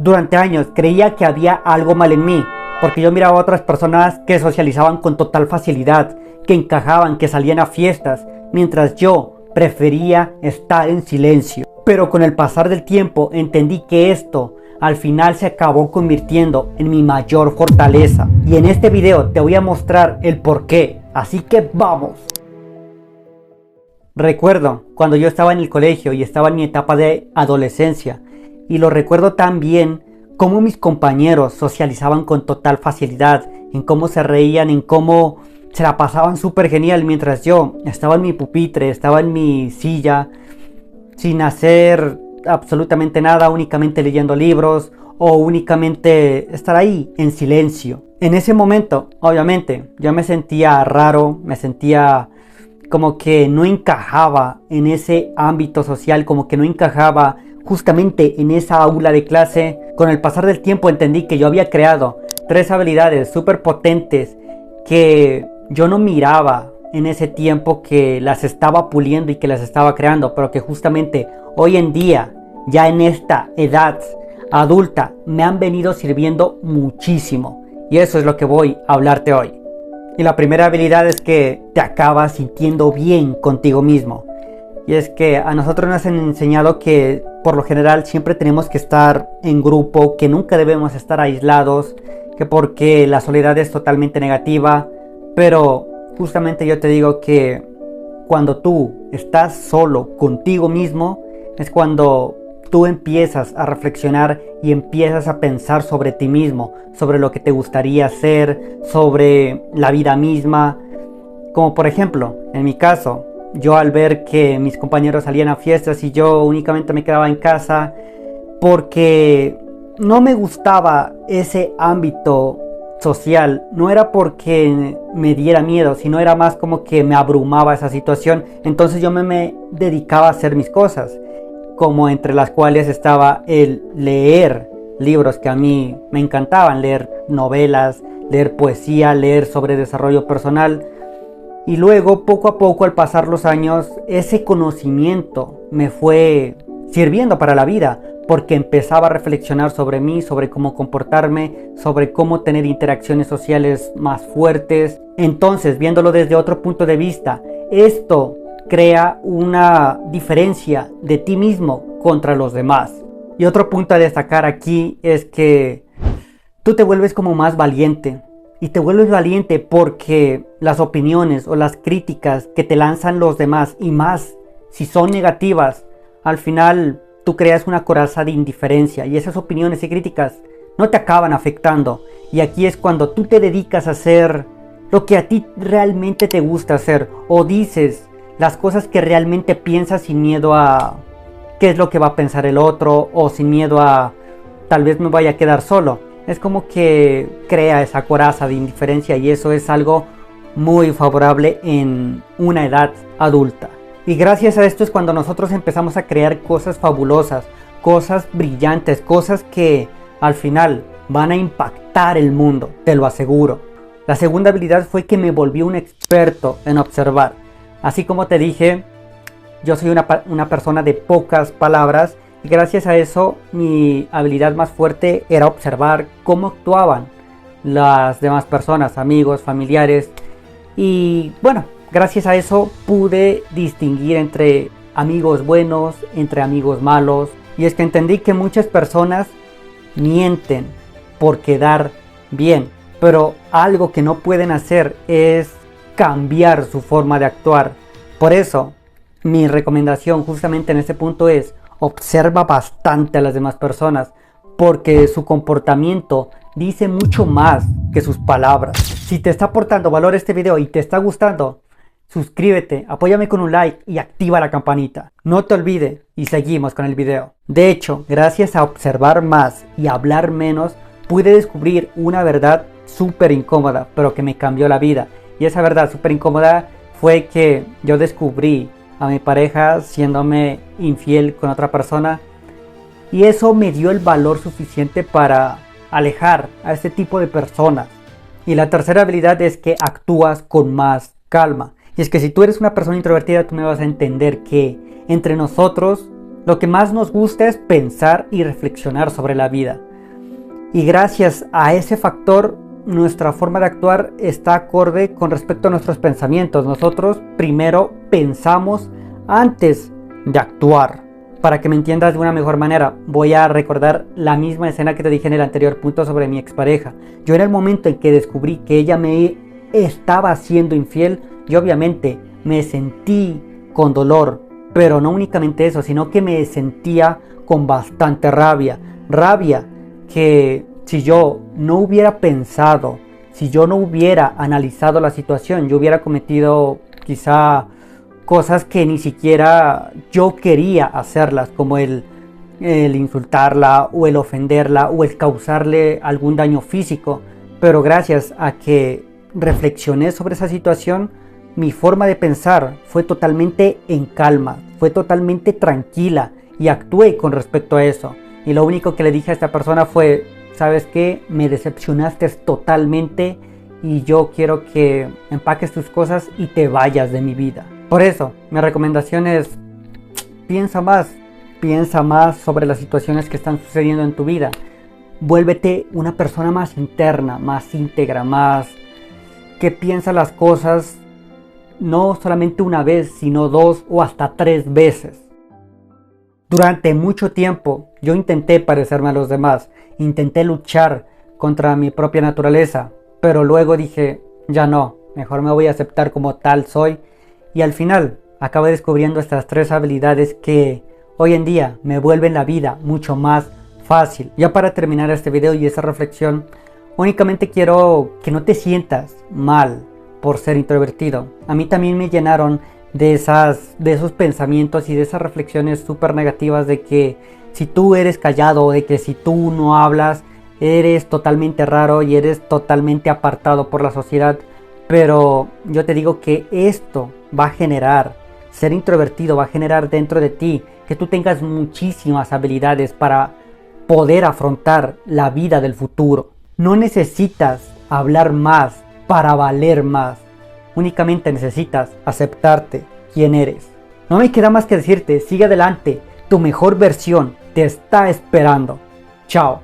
Durante años creía que había algo mal en mí, porque yo miraba a otras personas que socializaban con total facilidad, que encajaban, que salían a fiestas, mientras yo prefería estar en silencio. Pero con el pasar del tiempo entendí que esto al final se acabó convirtiendo en mi mayor fortaleza. Y en este video te voy a mostrar el porqué, así que vamos. Recuerdo cuando yo estaba en el colegio y estaba en mi etapa de adolescencia, y lo recuerdo tan bien cómo mis compañeros socializaban con total facilidad, en cómo se reían, en cómo se la pasaban súper genial, mientras yo estaba en mi pupitre, estaba en mi silla, sin hacer absolutamente nada, únicamente leyendo libros o únicamente estar ahí en silencio. En ese momento, obviamente, yo me sentía raro, me sentía como que no encajaba en ese ámbito social, como que no encajaba justamente en esa aula de clase. Con el pasar del tiempo entendí que yo había creado 3 habilidades súper potentes que yo no miraba en ese tiempo, que las estaba puliendo y que las estaba creando, pero que justamente hoy en día, ya en esta edad adulta, me han venido sirviendo muchísimo. Y eso es lo que voy a hablarte hoy. Y la primera habilidad es que te acabas sintiendo bien contigo mismo. Y es que a nosotros nos han enseñado que por lo general siempre tenemos que estar en grupo, que nunca debemos estar aislados, que porque la soledad es totalmente negativa. Pero justamente yo te digo que cuando tú estás solo contigo mismo es cuando tú empiezas a reflexionar y empiezas a pensar sobre ti mismo, sobre lo que te gustaría hacer, sobre la vida misma. Como por ejemplo, en mi caso, yo al ver que mis compañeros salían a fiestas y yo únicamente me quedaba en casa porque no me gustaba ese ámbito social, no era porque me diera miedo, sino era más como que me abrumaba esa situación. Entonces yo me dedicaba a hacer mis cosas, como entre las cuales estaba el leer libros que a mí me encantaban, leer novelas, leer poesía, leer sobre desarrollo personal. Y luego, poco a poco, al pasar los años, ese conocimiento me fue sirviendo para la vida, porque empezaba a reflexionar sobre mí, sobre cómo comportarme, sobre cómo tener interacciones sociales más fuertes. Entonces, viéndolo desde otro punto de vista, esto crea una diferencia de ti mismo contra los demás. Y otro punto a destacar aquí es que tú te vuelves como más valiente. Y te vuelves valiente porque las opiniones o las críticas que te lanzan los demás, y más si son negativas, al final tú creas una coraza de indiferencia y esas opiniones y críticas no te acaban afectando. Y aquí es cuando tú te dedicas a hacer lo que a ti realmente te gusta hacer, o dices las cosas que realmente piensas sin miedo a qué es lo que va a pensar el otro, o sin miedo a tal vez me vaya a quedar solo. Es como que crea esa coraza de indiferencia, y eso es algo muy favorable en una edad adulta. Y gracias a esto es cuando nosotros empezamos a crear cosas fabulosas, cosas brillantes, cosas que al final van a impactar el mundo, te lo aseguro. La segunda habilidad fue que me volví un experto en observar. Así como te dije, yo soy una persona de pocas palabras, y gracias a eso mi habilidad más fuerte era observar cómo actuaban las demás personas, amigos, familiares. Y bueno, gracias a eso pude distinguir entre amigos buenos, entre amigos malos. Y es que entendí que muchas personas mienten por quedar bien, pero algo que no pueden hacer es cambiar su forma de actuar. Por eso mi recomendación justamente en este punto es: observa bastante a las demás personas, porque su comportamiento dice mucho más que sus palabras. Si te está aportando valor este video y te está gustando, suscríbete, apóyame con un like y activa la campanita. No te olvides, y seguimos con el video. De hecho, gracias a observar más y hablar menos, pude descubrir una verdad súper incómoda, pero que me cambió la vida. Y esa verdad súper incómoda fue que yo descubrí a mi pareja siéndome infiel con otra persona, y eso me dio el valor suficiente para alejar a este tipo de personas. Y la tercera habilidad es que actúas con más calma. Y es que si tú eres una persona introvertida, tú me vas a entender que entre nosotros lo que más nos gusta es pensar y reflexionar sobre la vida. Y gracias a ese factor, nuestra forma de actuar está acorde con respecto a nuestros pensamientos. Nosotros primero pensamos antes de actuar. Para que me entiendas de una mejor manera, voy a recordar la misma escena que te dije en el anterior punto sobre mi expareja. Yo en el momento en que descubrí que ella me estaba siendo infiel, yo obviamente me sentí con dolor, pero no únicamente eso, sino que me sentía con bastante rabia. Rabia que si yo no hubiera pensado, si yo no hubiera analizado la situación, yo hubiera cometido quizá cosas que ni siquiera yo quería hacerlas, como el insultarla o el ofenderla o el causarle algún daño físico. Pero gracias a que reflexioné sobre esa situación, mi forma de pensar fue totalmente en calma, fue totalmente tranquila y actué con respecto a eso. Y lo único que le dije a esta persona fue: ¿sabes qué? Me decepcionaste totalmente y yo quiero que empaques tus cosas y te vayas de mi vida. Por eso, mi recomendación es: piensa más sobre las situaciones que están sucediendo en tu vida. Vuélvete una persona más interna, más íntegra, más que piensa las cosas no solamente una vez, sino 2 o hasta 3 veces. Durante mucho tiempo yo intenté parecerme a los demás, intenté luchar contra mi propia naturaleza, pero luego dije: ya no, mejor me voy a aceptar como tal soy. Y al final acabé descubriendo estas 3 habilidades que hoy en día me vuelven la vida mucho más fácil. Ya para terminar este video y esa reflexión, únicamente quiero que no te sientas mal por ser introvertido. A mí también me llenaron de esos pensamientos y de esas reflexiones súper negativas de que si tú eres callado, de que si tú no hablas, eres totalmente raro y eres totalmente apartado por la sociedad. Pero yo te digo que esto va a generar, ser introvertido va a generar dentro de ti que tú tengas muchísimas habilidades para poder afrontar la vida del futuro. No necesitas hablar más para valer más. Únicamente necesitas aceptarte quién eres. No me queda más que decirte: sigue adelante, tu mejor versión te está esperando. Chao.